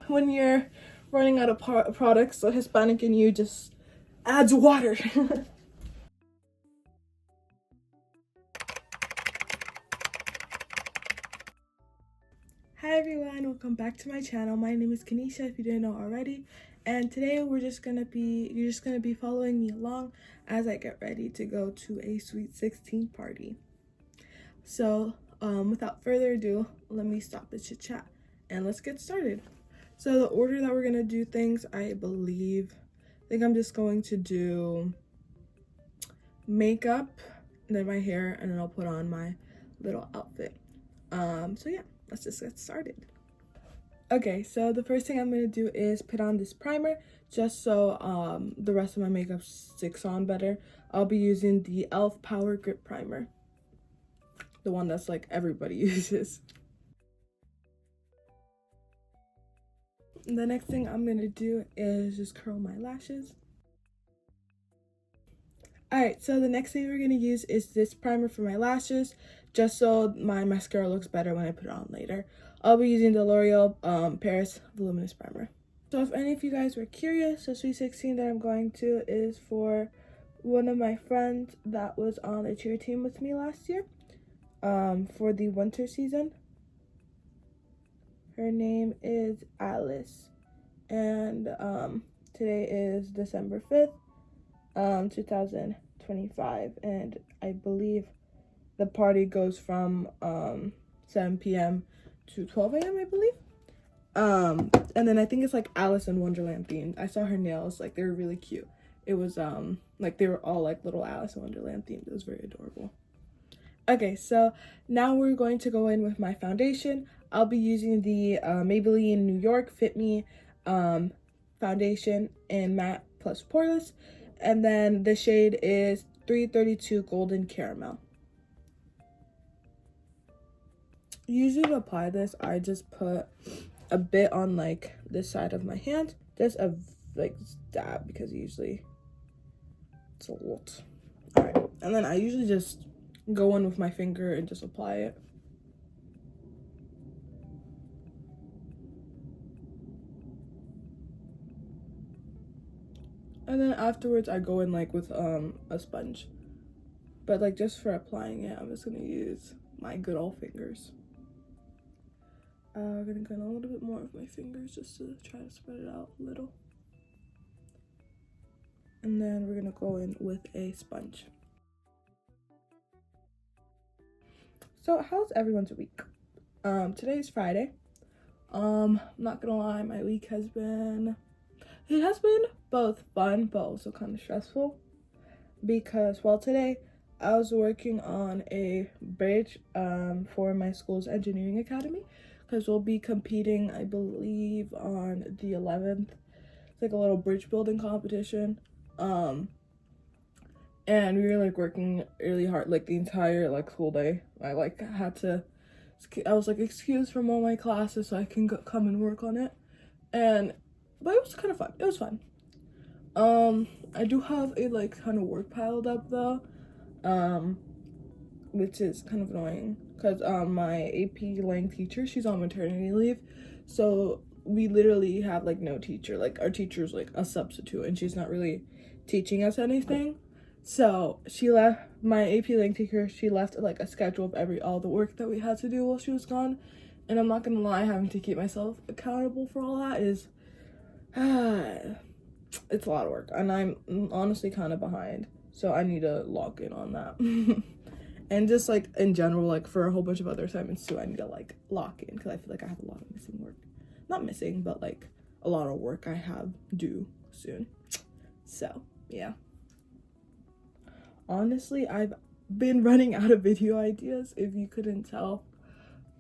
when you're running out of products, the Hispanic in you just adds water. Hi everyone, welcome back to my channel. My name is Kanisha, if you didn't know already, and today you're just gonna be following me along as I get ready to go to a Sweet 16 party. So without further ado, let me stop the chit chat and let's get started. So the order that we're gonna do things, I think I'm just going to do makeup, then my hair, and then I'll put on my little outfit. So yeah, let's just get started. Okay, so the first thing I'm gonna do is put on this primer just so the rest of my makeup sticks on better. I'll be using the e.l.f. Power Grip Primer, the one that's like everybody uses. The next thing I'm gonna do is just curl my lashes. Alright, so the next thing we're gonna use is this primer for my lashes, just so my mascara looks better when I put it on later. I'll be using the L'Oreal Paris Voluminous Primer. So if any of you guys were curious, the Sweet 16 that I'm going to is for one of my friends that was on a cheer team with me last year, for the winter season. Her name is Alice, and today is December 5th, 2025, and I believe the party goes from 7 p.m. to 12 a.m. I believe. And then I think it's like Alice in Wonderland themed. I saw her nails, like they were really cute. It was like they were all like little Alice in Wonderland themed. It was very adorable. Okay, so now we're going to go in with my foundation. I'll be using the Maybelline New York Fit Me foundation in matte plus poreless, and then the shade is 332 Golden Caramel. Usually to apply this, I just put a bit on like this side of my hand, just a like dab, because usually it's a lot. All right, and then I usually just go in with my finger and just apply it. And then afterwards I go in like with a sponge, but like just for applying it, I'm just gonna use my good old fingers. I'm gonna go in a little bit more with my fingers just to try to spread it out a little. And then we're gonna go in with a sponge. So how's everyone's week? Today's Friday. I'm not gonna lie, my week has been both fun but also kind of stressful, because well, today I was working on a bridge for my school's engineering academy, because we'll be competing, I believe, on the 11th. It's like a little bridge building competition. And we were like working really hard like the entire like school day. I was like excused from all my classes so I can come and work on it. But it was kind of fun. It was fun. I do have a like ton of work piled up though, which is kind of annoying, because my AP Lang teacher, she's on maternity leave, so we literally have like no teacher. Like our teacher's like a substitute and she's not really teaching us anything. So she left, my AP Lang teacher, she left like a schedule of all the work that we had to do while she was gone. And I'm not gonna lie, having to keep myself accountable for all that is it's a lot of work, and I'm honestly kind of behind, so I need to lock in on that. And just like in general, like for a whole bunch of other assignments too, I need to like lock in, because I feel like I have a lot of missing work. Not missing, but like a lot of work I have due soon. So yeah, honestly, I've been running out of video ideas, if you couldn't tell.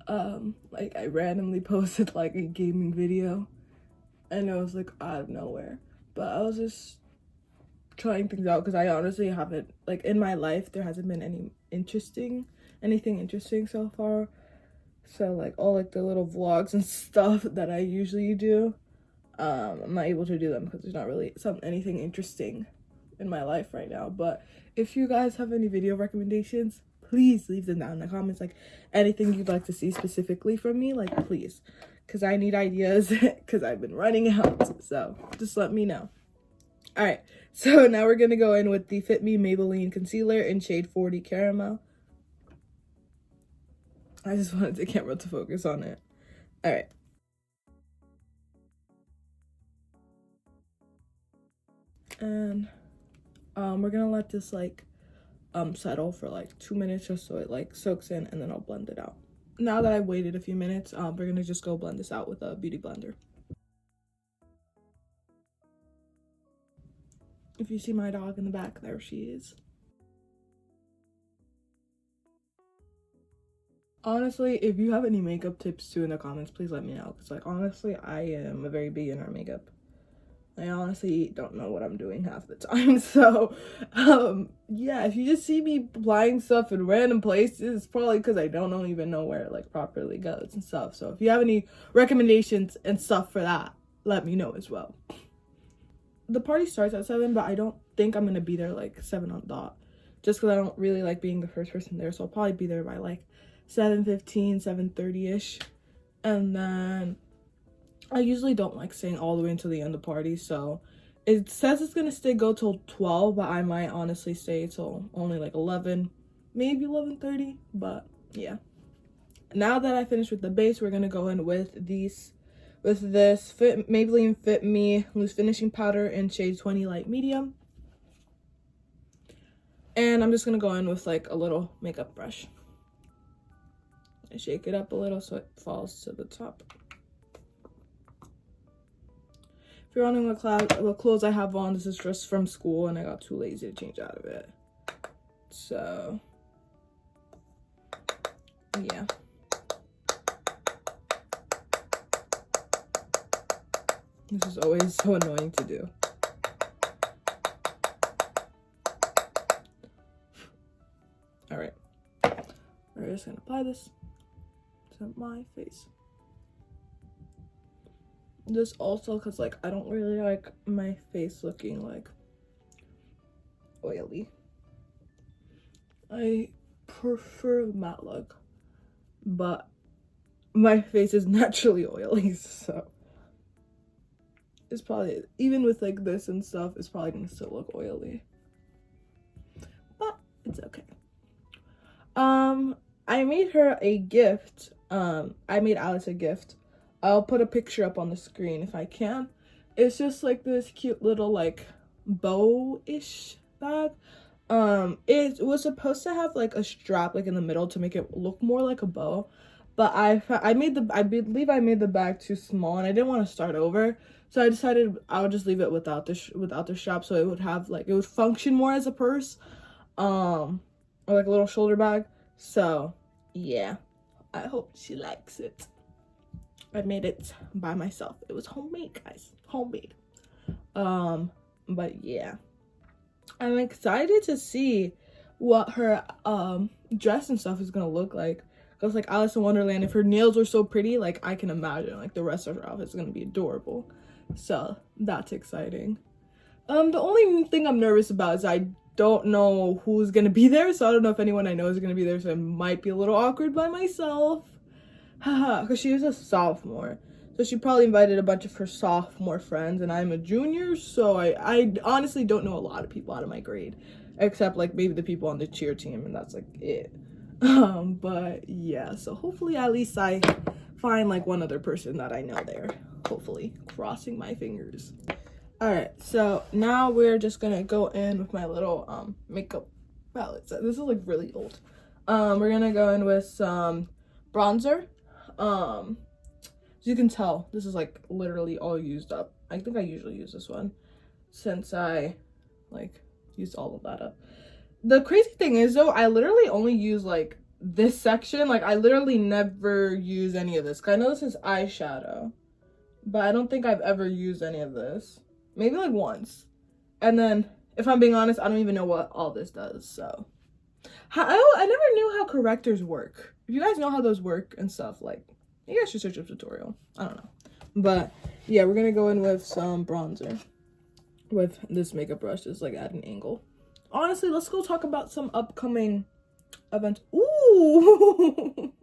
Like I randomly posted like a gaming video and it was like out of nowhere, but I was just trying things out, because I honestly haven't, like in my life there hasn't been anything interesting so far. So like all like the little vlogs and stuff that I usually do, I'm not able to do them because there's not really anything interesting in my life right now. But if you guys have any video recommendations, please leave them down in the comments, like anything you'd like to see specifically from me, like please, because I need ideas because I've been running out. So just let me know. All right, so now we're gonna go in with the Fit Me Maybelline concealer in shade 40 Caramel. I just wanted the camera to focus on it. All right. And we're gonna let this like settle for like 2 minutes just so it like soaks in, and then I'll blend it out. Now that I've waited a few minutes, we're gonna just go blend this out with a beauty blender. If you see my dog in the back, there she is. Honestly, if you have any makeup tips too in the comments, please let me know, because like honestly, I am a very beginner at makeup. I honestly don't know what I'm doing half the time. So yeah, if you just see me applying stuff in random places, it's probably because I don't even know where it like properly goes and stuff. So if you have any recommendations and stuff for that, let me know as well. The party starts at 7, but I don't think I'm gonna be there like 7 on dot, just because I don't really like being the first person there. So I'll probably be there by like 7:15, 7:30ish, and then I usually don't like staying all the way until the end of the party, so it says it's gonna go till 12, but I might honestly stay till only like 11, maybe 11:30. But yeah, now that I finished with the base, we're gonna go in with this Maybelline Fit Me loose finishing powder in shade 20 light medium, and I'm just gonna go in with like a little makeup brush and shake it up a little so it falls to the top. If you're wondering what clothes I have on, this is just from school and I got too lazy to change out of it. So yeah. This is always so annoying to do. All right. We're just gonna apply this to my face. This also because like I don't really like my face looking like oily. I prefer matte look, but my face is naturally oily, so it's probably, even with like this and stuff, it's probably gonna still look oily, but it's okay. I made her a gift. I made Alice a gift. I'll put a picture up on the screen if I can. It's just like this cute little like bow-ish bag. It was supposed to have like a strap like in the middle to make it look more like a bow, but I believe I made the bag too small and I didn't want to start over, so I decided I would just leave it without the strap, so it would have like, it would function more as a purse, or like a little shoulder bag. So yeah, I hope she likes it. I made it by myself. It was homemade, guys. Homemade. But yeah, I'm excited to see what her dress and stuff is gonna look like. Because like Alice in Wonderland, if her nails were so pretty, like I can imagine like the rest of her outfit is gonna be adorable. So that's exciting. The only thing I'm nervous about is I don't know who's gonna be there, so I don't know if anyone I know is gonna be there, so it might be a little awkward by myself. Haha, because she is a sophomore, so she probably invited a bunch of her sophomore friends, and I'm a junior, so I honestly don't know a lot of people out of my grade, except like maybe the people on the cheer team, and that's like it. But yeah, so hopefully at least I find like one other person that I know there, hopefully, crossing my fingers. All right, so now we're just gonna go in with my little makeup palette. So this is like really old. We're gonna go in with some bronzer. As you can tell, this is like literally all used up. I think I usually use this one since I like used all of that up. The crazy thing is though, I literally only use like this section. Like I literally never use any of this. I know this is eyeshadow, but I don't think I've ever used any of this. Maybe like once. And then if I'm being honest, I don't even know what all this does. So I never knew how correctors work. If you guys know how those work and stuff, like you guys should search a tutorial. I don't know. But yeah, we're gonna go in with some bronzer with this makeup brush, just like at an angle. Honestly, let's go talk about some upcoming events. Ooh!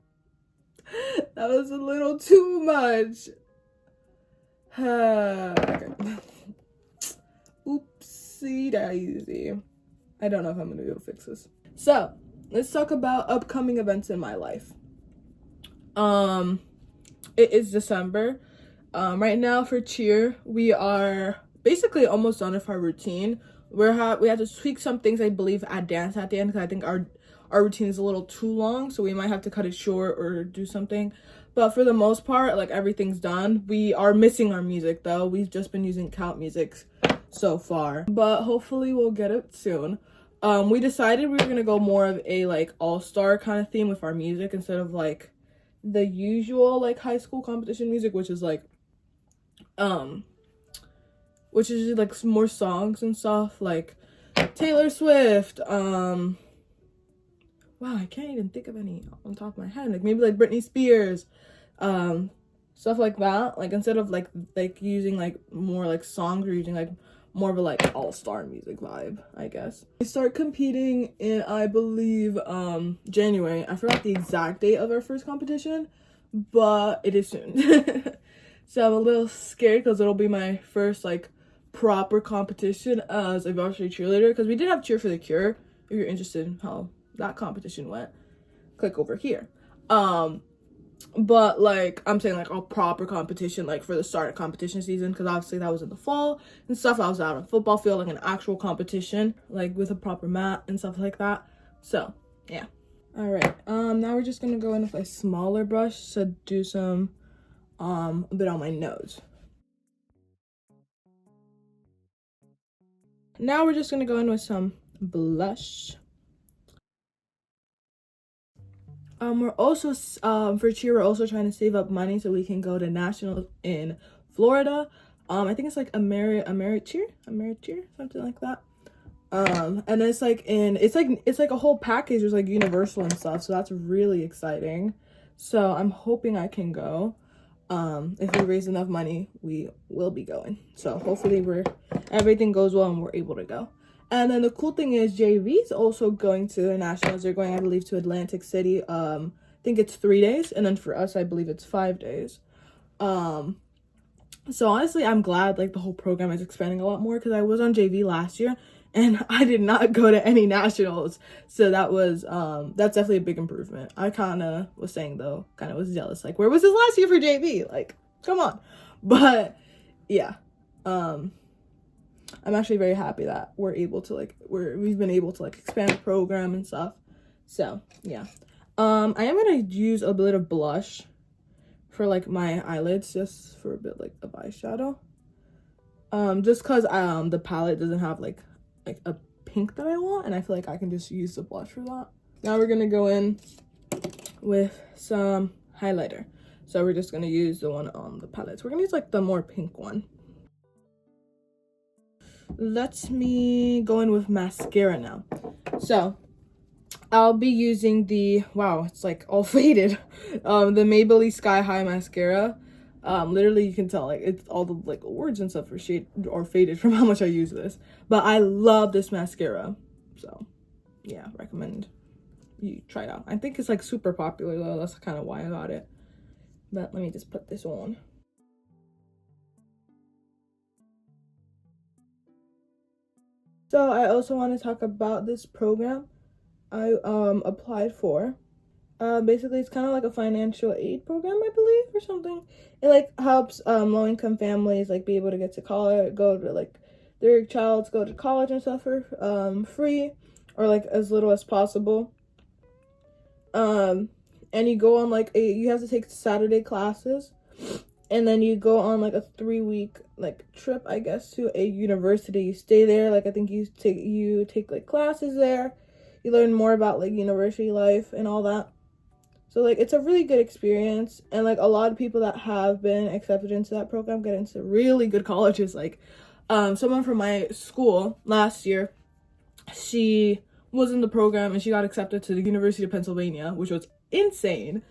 That was a little too much. Okay. Oopsie daisy. I don't know if I'm gonna be able to fix this. So let's talk about upcoming events in my life. It is December. Right now for cheer, we are basically almost done with our routine. We have to tweak some things, I believe, at dance at the end, because I think our routine is a little too long, so we might have to cut it short or do something. But for the most part, like, everything's done. We are missing our music though. We've just been using count music so far, but hopefully we'll get it soon. We decided we were gonna go more of a like all-star kind of theme with our music instead of like the usual like high school competition music, which is like more songs and stuff like Taylor Swift. Wow, I can't even think of any on top of my head. Like maybe like Britney Spears, stuff like that. Like instead of like using like more like songs, we're using like more of a like all-star music vibe, I guess. We start competing in, I believe, January. I forgot the exact date of our first competition, but it is soon. So I'm a little scared because it'll be my first like proper competition as a varsity cheerleader, because we did have Cheer for the Cure. If you're interested in how that competition went, click over here. But like I'm saying like a proper competition like for the start of competition season, because obviously that was in the fall and stuff. I was out on football field, like an actual competition like with a proper mat and stuff like that. So yeah. All right, now we're just gonna go in with a smaller brush to do some a bit on my nose. Now we're just gonna go in with some blush. We're also for cheer, we're also trying to save up money so we can go to nationals in Florida. I think it's like Americheer, something like that. And it's like a whole package. There's like Universal and stuff, so that's really exciting. So I'm hoping I can go. If we raise enough money, we will be going. So hopefully everything goes well and we're able to go. And then the cool thing is JV is also going to the nationals. They're going, I believe, to Atlantic City. I think it's 3 days, and then for us, I believe it's 5 days. So honestly, I'm glad like the whole program is expanding a lot more, because I was on JV last year and I did not go to any nationals. So that was that's definitely a big improvement. I kind of was saying though, kind of was jealous, like, where was this last year for JV? Like, come on. But yeah, I'm actually very happy that we've been able to like expand the program and stuff. So yeah, I am gonna use a bit of blush for like my eyelids, just for a bit like of eyeshadow. Just cause the palette doesn't have like a pink that I want, and I feel like I can just use the blush for that. Now we're gonna go in with some highlighter. So we're just gonna use the one on the palettes. We're gonna use like the more pink one. Let me go in with mascara now. So I'll be using the, wow, it's like all faded, the Maybelline Sky High mascara. Literally you can tell like it's all the like words and stuff are faded from how much I use this, but I love this mascara. So yeah, recommend you try it out. I think it's like super popular though, that's kind of why I got it. But let me just put this on. So I also want to talk about this program I applied for. Basically it's kind of like a financial aid program, I believe, or something. It like helps low-income families like be able to get to college, go to like their child's go to college and stuff for free, or like as little as possible. And you go on like you have to take Saturday classes, and then you go on like a 3-week like trip, I guess, to a university. You stay there, like I think you take like classes there. You learn more about like university life and all that. So like it's a really good experience, and like a lot of people that have been accepted into that program get into really good colleges. Like someone from my school last year, she was in the program and she got accepted to the University of Pennsylvania, which was insane.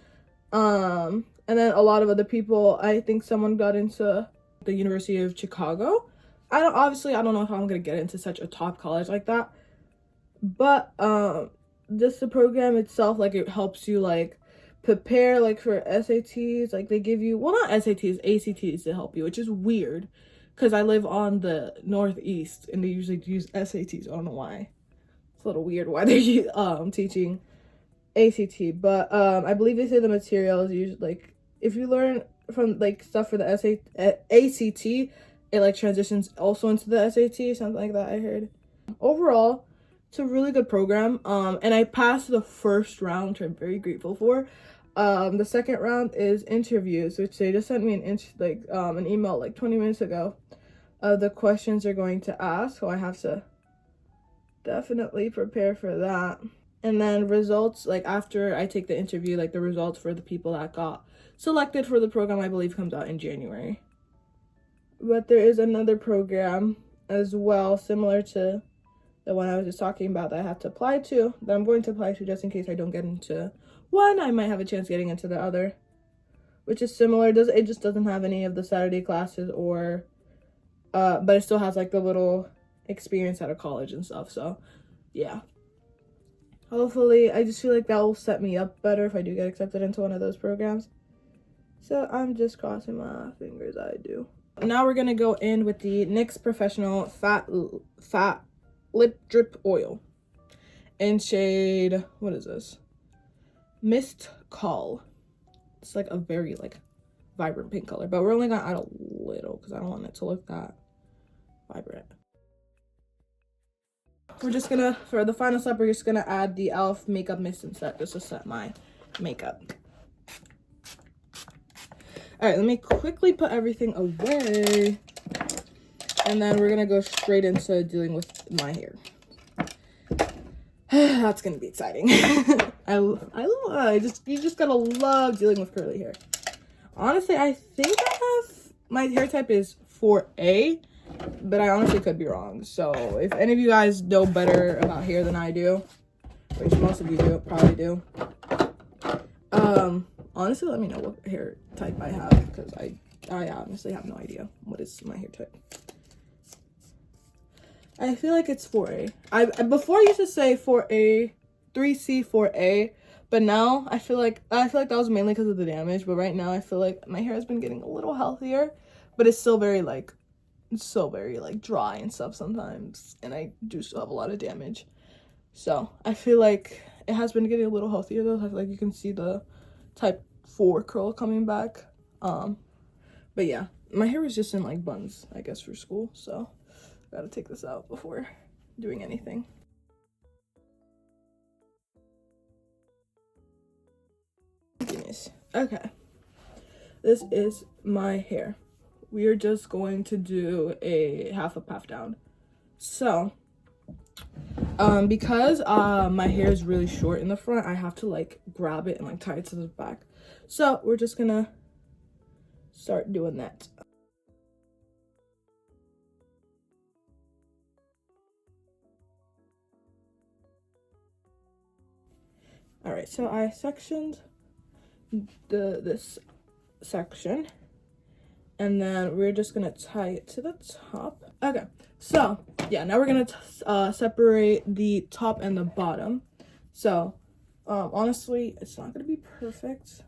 And then a lot of other people, I think someone got into the University of Chicago. I don't know if I'm gonna get into such a top college like that, but just the program itself, like it helps you like prepare like for SATs. Like they give you, well, not SATs, ACTs to help you, which is weird because I live on the Northeast and they usually use SATs. I don't know why. It's a little weird why they're teaching ACT, but I believe they say the materials usually, like if you learn from like stuff for the ACT, it like transitions also into the SAT, something like that I heard. Overall, it's a really good program, and I passed the first round, which I'm very grateful for. The second round is interviews, which they just sent me an email like 20 minutes ago of the questions they're going to ask, so I have to definitely prepare for that. And then results, like after I take the interview, like the results for the people that got selected for the program, I believe comes out in January. But there is another program as well, similar to the one I was just talking about, that I have to apply to, that I'm going to apply to just in case I don't get into one. I might have a chance getting into the other, which is similar. It just doesn't have any of the Saturday classes or, but it still has like the little experience out of college and stuff. So yeah. Hopefully, I just feel like that will set me up better if I do get accepted into one of those programs. So I'm just crossing my fingers I do. Now we're gonna go in with the NYX Professional Fat Lip Drip Oil in shade, what is this? Mist Call. It's like a very like vibrant pink color, but we're only gonna add a little because I don't want it to look that vibrant. We're just gonna, for the final step, we're just gonna add the e.l.f. makeup mist and set, just to set my makeup. All right, let me quickly put everything away, and then we're gonna go straight into dealing with my hair. That's gonna be exciting. You just gotta love dealing with curly hair. Honestly, I think my hair type is 4A, but I honestly could be wrong. So if any of you guys know better about hair than I do, which most of you probably do, honestly let me know what hair type I have, because I honestly have no idea what is my hair type. I feel like it's 4A. Before I used to say 4A, 3C, 4A, but now I feel like that was mainly because of the damage. But right now I feel like my hair has been getting a little healthier, but it's still very dry and stuff sometimes, and I do still have a lot of damage. So I feel like it has been getting a little healthier though. I feel like you can see the type 4 curl coming back. But yeah, my hair was just in like buns, I guess, for school, so gotta take this out before doing anything. Goodness. Okay, this is my hair. We are just going to do a half up, half down. So because my hair is really short in the front, I have to like grab it and like tie it to the back. So we're just gonna start doing that. All right, so I sectioned this section, and then we're just gonna tie it to the top. Okay, so yeah, now we're gonna separate the top and the bottom. So honestly, it's not gonna be perfect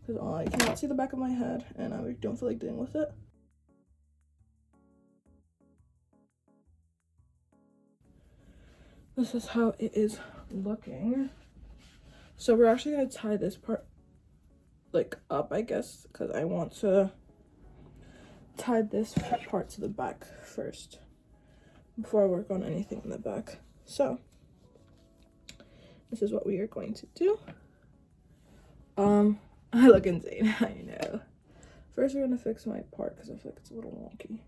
because I cannot see the back of my head and I don't feel like dealing with it. This is how it is looking. So we're actually gonna tie this part like up, I guess, because I want to tie this part to the back first before I work on anything in the back. So this is what we are going to do. I look insane, I know. First we're gonna fix my part because I feel like it's a little wonky.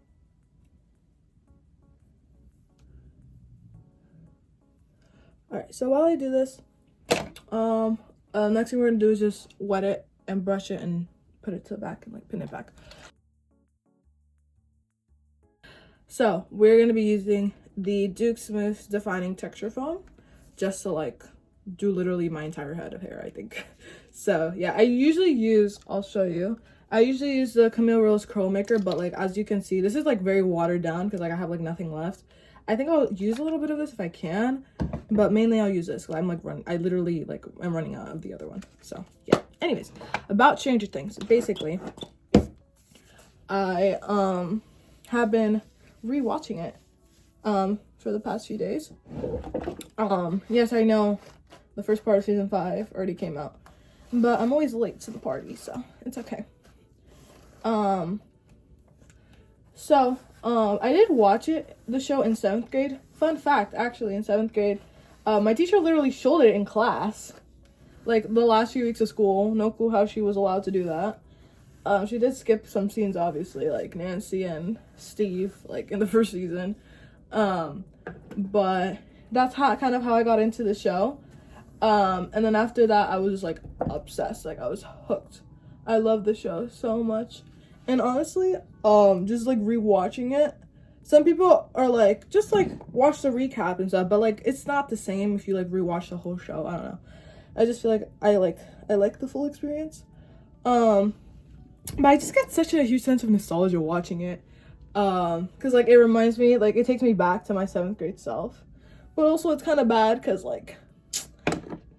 All right, so while I do this, next thing we're gonna do is just wet it and brush it and put it to the back and like pin it back. So we're gonna be using the Duke Smooth Defining Texture Foam just to like do literally my entire head of hair, I think. So yeah, I usually use, I'll show you, I usually use the Camille Rose Curl Maker, but like as you can see, this is like very watered down because like I have like nothing left. I think I'll use a little bit of this if I can, but mainly I'll use this because I'm like I literally like I'm running out of the other one. So yeah. Anyways, about Stranger Things. Basically, I have been rewatching it for the past few days. Yes, I know the first part of season 5 already came out, but I'm always late to the party, so it's okay. I did watch the show in 7th grade. Fun fact, actually, in 7th grade, my teacher literally showed it in class. Like, the last few weeks of school. No clue how she was allowed to do that. She did skip some scenes, obviously, like Nancy and Steve, like, in the first season. But that's kind of how I got into the show. And then after that, I was, like, obsessed. Like, I was hooked. I love the show so much. And honestly, just, like, rewatching it, some people are, like, just, like, watch the recap and stuff, but, like, it's not the same if you, like, rewatch the whole show. I don't know. I just feel like I like the full experience. But I just get such a huge sense of nostalgia watching it. Because, like, it reminds me, like, it takes me back to my 7th grade self. But also, it's kind of bad because, like,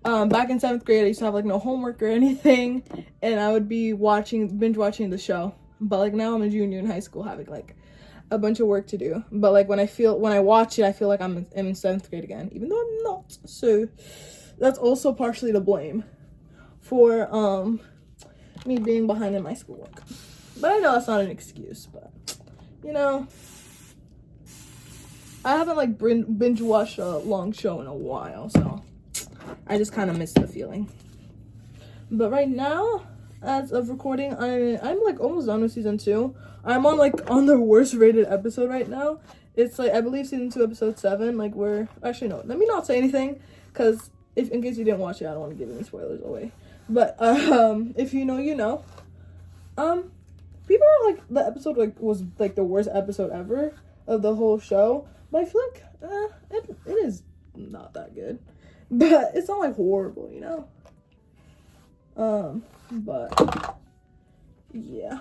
back in 7th grade, I used to have, like, no homework or anything. And I would be binge watching the show. But, like, now I'm a junior in high school having, like, a bunch of work to do. But, like, when I watch it, I feel like I'm in 7th grade again. Even though I'm not. So that's also partially to blame for, me being behind in my schoolwork. But I know that's not an excuse, but, you know, I haven't, like, binge watched a long show in a while, so I just kind of miss the feeling. But right now, as of recording, I'm, like, almost done with season 2. I'm on the worst rated episode right now. It's, like, I believe season 2, episode 7, like, actually, no, let me not say anything, because in case you didn't watch it, I don't want to give any spoilers away. But, if you know, you know. People are like, the episode, like, was, like, the worst episode ever of the whole show. But I feel like, it is not that good. But it's not, like, horrible, you know? But, yeah.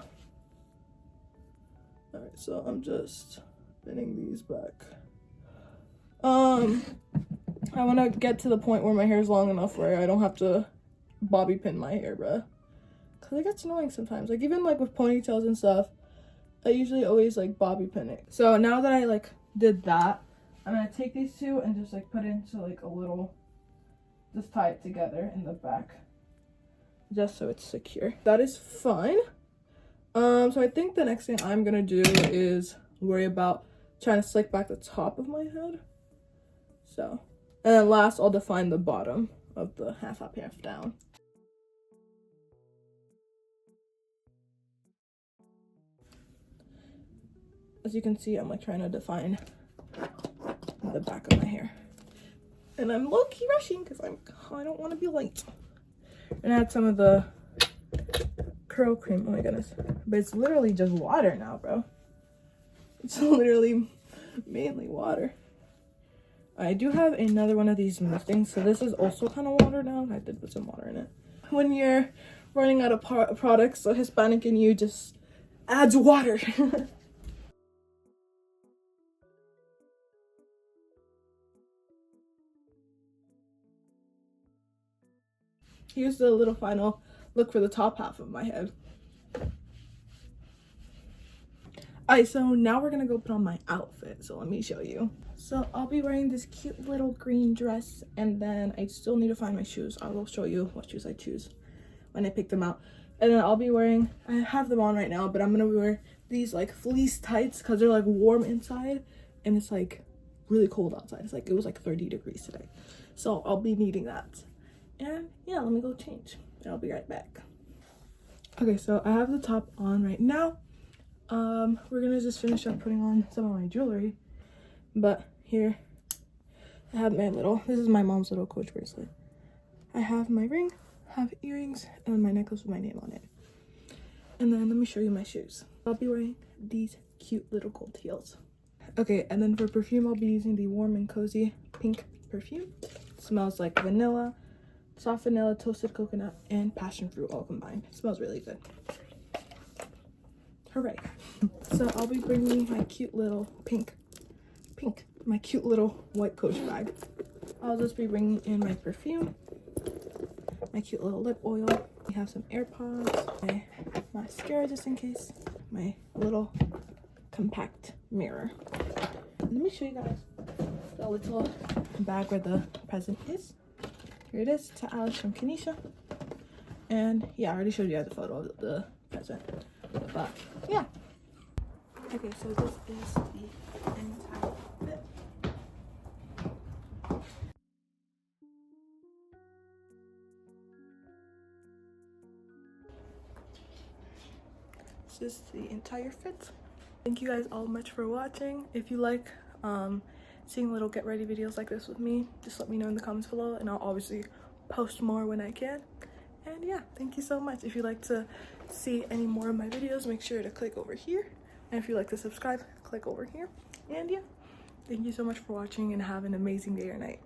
Alright, so I'm just pinning these back. I want to get to the point where my hair is long enough where I don't have to bobby pin my hair, bruh. Because it gets annoying sometimes. Like, even, like, with ponytails and stuff, I usually always, like, bobby pin it. So now that I, like, did that, I'm going to take these two and just, like, put it into, like, a little, just tie it together in the back. Just so it's secure. That is fine. So I think the next thing I'm going to do is worry about trying to slick back the top of my head. So, and then last, I'll define the bottom of the half up, half down. As you can see, I'm, like, trying to define the back of my hair. And I'm low-key rushing because I don't want to be late. And add some of the curl cream. Oh my goodness. But it's literally just water now, bro. It's literally mainly water. I do have another one of these things, so this is also kind of watered down. I did put some water in it. When you're running out of products, the Hispanic in you just adds water. Here's the little final look for the top half of my head. Alright, so now we're gonna go put on my outfit, so let me show you. So I'll be wearing this cute little green dress, and then I still need to find my shoes. I will show you what shoes I choose when I pick them out. And then I'll be wearing, I have them on right now, but I'm gonna wear these, like, fleece tights because they're, like, warm inside and it's, like, really cold outside. It's like, it was like 30 degrees today, so I'll be needing that. And yeah, let me go change and I'll be right back. Okay, so I have the top on right now. We're gonna just finish up putting on some of my jewelry, but here I have this is my mom's little Coach bracelet. I have my ring, have earrings, and my necklace with my name on it. And then let me show you my shoes. I'll be wearing these cute little gold heels. Okay, and then for perfume, I'll be using the Warm and Cozy pink perfume. It smells like vanilla, soft vanilla, toasted coconut, and passion fruit all combined. It smells really good. Hooray. So I'll be bringing my cute little pink my cute little white Coach bag. I'll just be bringing in my perfume, my cute little lip oil. We have some AirPods, my mascara just in case, my little compact mirror. And let me show you guys the little bag where the present is. Here it is, to Alice from Kenesha. And yeah, I already showed you guys a photo of the present. But yeah. Okay, so this is the entire fit. This is the entire fit. Thank you guys all much for watching. If you like seeing little get ready videos like this with me, just let me know in the comments below, and I'll obviously post more when I can. And yeah, thank you so much. If you'd like to see any more of my videos, make sure to click over here. And if you'd like to subscribe, click over here. And yeah, thank you so much for watching, and have an amazing day or night.